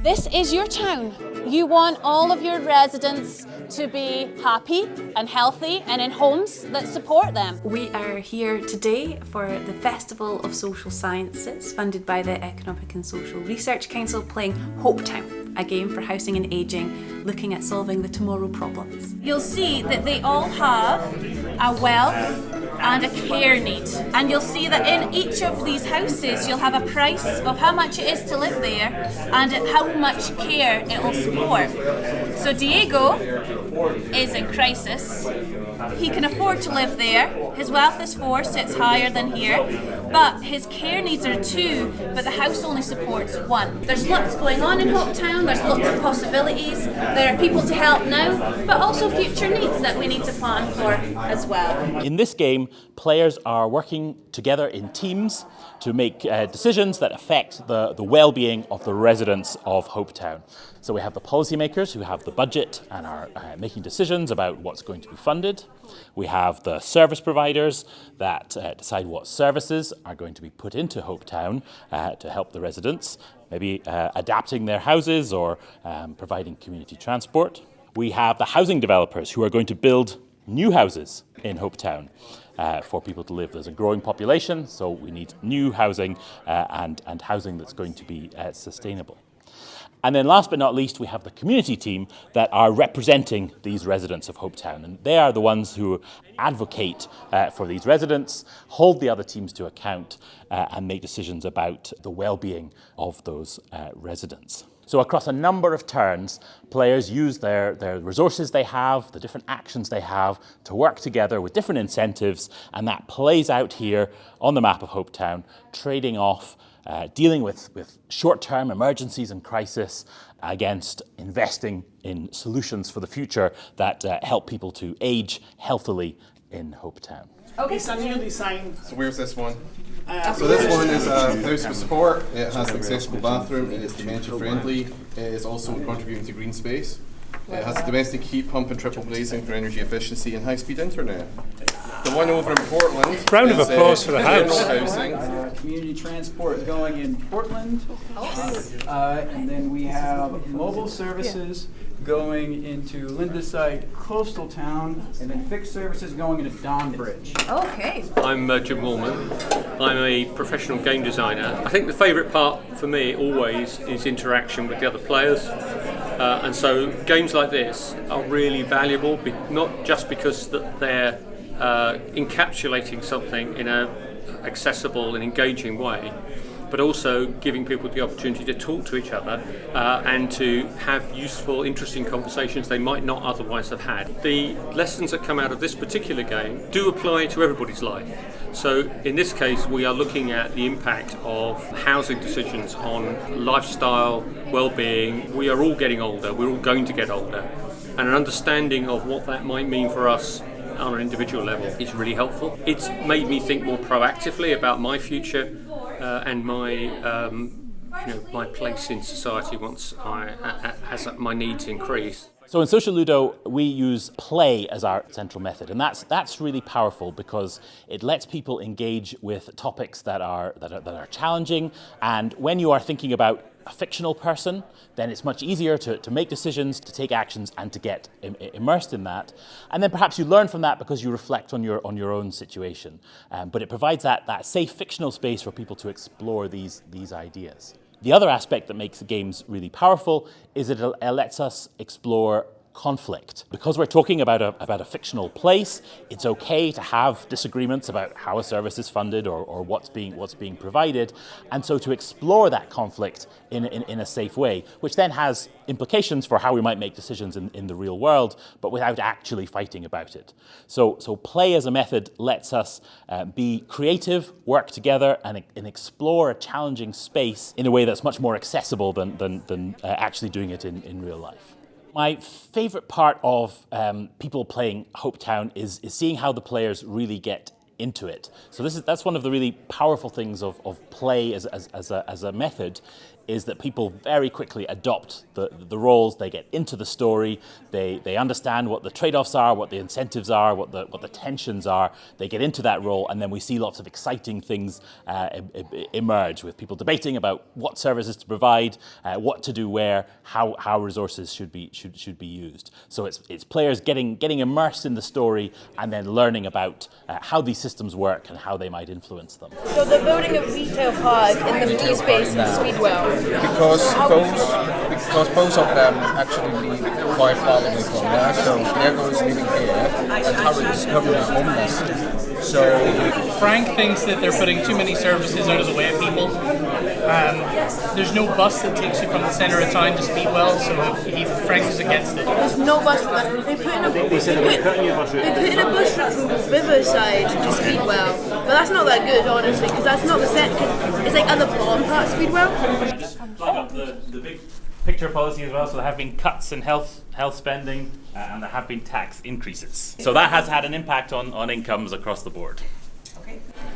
This is your town. You want all of your residents to be happy and healthy and in homes that support them. We are here today for the Festival of Social Sciences, funded by the Economic and Social Research Council, playing Hopetown, a game for housing and ageing, looking at solving the tomorrow problems. You'll see that they all have a wealth and a care need. And you'll see that in each of these houses you'll have a price of how much it is to live there and how much care it will support. So Diego is in crisis. He can afford to live there. His wealth is 4, so it's higher than here. But his care needs are 2, but the house only supports 1. There's lots going on in Hopetown, there's lots of possibilities. There are people to help now, but also future needs that we need to plan for as well. In this game, players are working together in teams to make decisions that affect the well-being of the residents of Hopetown. So we have the policymakers who have the budget and are making decisions about what's going to be funded. We have the service providers that decide what services are going to be put into Hopetown to help the residents, maybe adapting their houses or providing community transport. We have the housing developers who are going to build new houses in Hopetown for people to live. There's a growing population, so we need new housing and housing that's going to be sustainable. And then last but not least, we have the community team that are representing these residents of Hopetown. And they are the ones who advocate for these residents, hold the other teams to account, and make decisions about the well-being of those residents. So across a number of turns, players use their resources they have, the different actions they have, to work together with different incentives, and that plays out here on the map of Hopetown, trading off dealing with short-term emergencies and crisis against investing in solutions for the future that help people to age healthily in Hopetown. Okay, it's a new design. So where's this one? So this one is a house with support. It has an accessible bathroom. It is dementia friendly. It is also contributing to green space. It has a domestic heat pump and triple glazing for energy efficiency and high-speed internet. The one over in Portland. Round of applause for the house. Housing. Community transport going in Portland. And then we have mobile services going into Lindeside Coastal Town, and then fixed services going into Donbridge. Okay. I'm Jim Woolman. I'm a professional game designer. I think the favourite part for me always is interaction with the other players. And so games like this are really valuable, not just because that they're encapsulating something in an accessible and engaging way, but also giving people the opportunity to talk to each other and to have useful, interesting conversations they might not otherwise have had. The lessons that come out of this particular game do apply to everybody's life. So in this case, we are looking at the impact of housing decisions on lifestyle, well-being. We are all getting older, we're all going to get older, and an understanding of what that might mean for us on an individual level is really helpful. It's made me think more proactively about my future and my place in society as my needs increase. So in Socialudo, we use play as our central method, and that's really powerful because it lets people engage with topics that are challenging. And when you are thinking about a fictional person, then it's much easier to make decisions, to take actions, and to get immersed in that. And then perhaps you learn from that because you reflect on your own situation. But it provides that safe fictional space for people to explore these ideas. The other aspect that makes the games really powerful is that it lets us explore conflict. Because we're talking about a fictional place, it's okay to have disagreements about how a service is funded or what's being provided, and so to explore that conflict in a safe way, which then has implications for how we might make decisions in the real world, but without actually fighting about it. So play as a method lets us be creative, work together, and explore a challenging space in a way that's much more accessible than actually doing it in real life. My favourite part of people playing Hopetown is seeing how the players really get into it. So that's one of the really powerful things of play as a method, is that people very quickly adopt the roles. They get into the story, they understand what the trade-offs are, what the incentives are, what the tensions are. They get into that role, and then we see lots of exciting things emerge, with people debating about what services to provide, what to do where, how resources should be used. So it's players getting immersed in the story and then learning about how these systems work and how they might influence them. So the building of retail park in the free space in Speedwell. Because both of them actually live quite far away from there, so Diego is living here and Harry is currently homeless. So Frank thinks that they're putting too many services out of the way of people. There's no bus that takes you from the centre of town to Speedwell, so Frank is against it. There's no bus. They put in a bus route from Riverside to Speedwell, but that's not that good, honestly, because that's not the centre. It's like at the bottom part of Speedwell. The big picture policy as well, so there have been cuts in health spending and there have been tax increases. So that has had an impact on incomes across the board.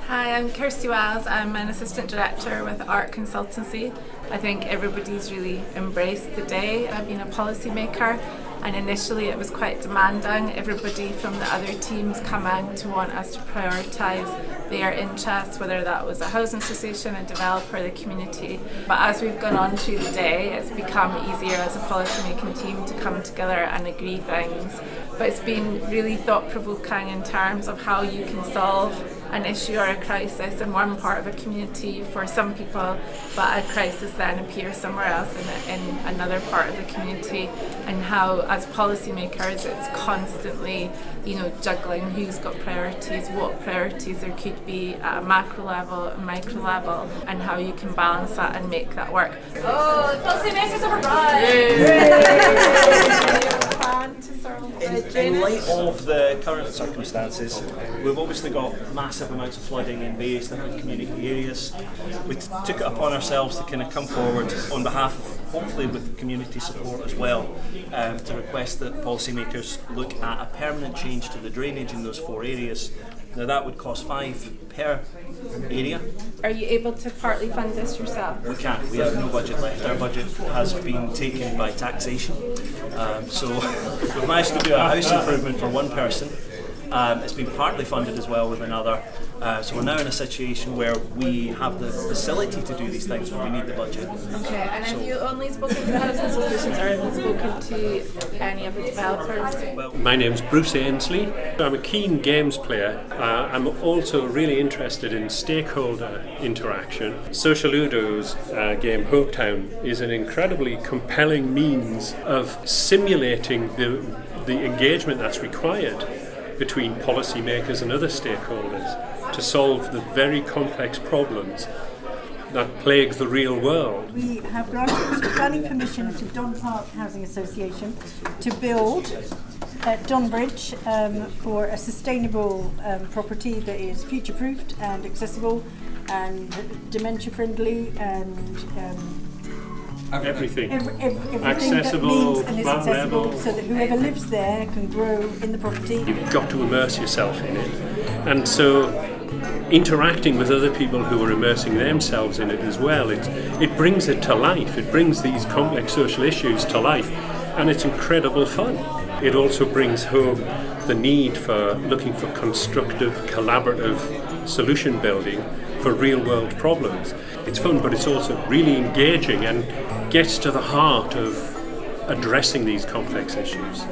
Hi, I'm Kirsty Wells. I'm an assistant director with Art Consultancy. I think everybody's really embraced the day. I've been a policy maker, and initially it was quite demanding. Everybody from the other teams coming to want us to prioritise their interests, whether that was a housing association, a developer, the community. But as we've gone on through the day, it's become easier as a policy making team to come together and agree things. But it's been really thought-provoking in terms of how you can solve an issue or a crisis in one part of a community for some people, but a crisis then appears somewhere else in another part of the community, and how as policymakers it's constantly juggling who's got priorities, what priorities there could be at a macro level, a micro level, and how you can balance that and make that work. Oh, the policymakers have arrived! In light of the current circumstances, we've obviously got massive amounts of flooding in various different community areas. We took it upon ourselves to kind of come forward on behalf of, hopefully with community support as well, to request that policymakers look at a permanent change to the drainage in those 4 areas. Now that would cost £5 per area. Are you able to partly fund this yourself? We can't. We have no budget left. Our budget has been taken by taxation. So we've managed to do a house improvement for one person. It's been partly funded as well with another. So we're now in a situation where we have the facility to do these things, but we need the budget. Okay, and have you only spoken to the housing associations, or have you spoken to any of the developers? My name's Bruce Ainsley. I'm a keen games player. I'm also really interested in stakeholder interaction. Socialudo's game Hopetown is an incredibly compelling means of simulating the engagement that's required between policymakers and other stakeholders to solve the very complex problems that plague the real world. We have granted planning permission to Don Park Housing Association to build at Donbridge for a sustainable property that is future-proofed and accessible and dementia-friendly and everything. Everything accessible, that needs and is accessible, so that whoever lives there can grow in the property. You've got to immerse yourself in it. And so interacting with other people who are immersing themselves in it as well, it brings it to life. It brings these complex social issues to life, and it's incredible fun. It also brings home the need for looking for constructive, collaborative solution building for real world problems. It's fun, but it's also really engaging and gets to the heart of addressing these complex issues.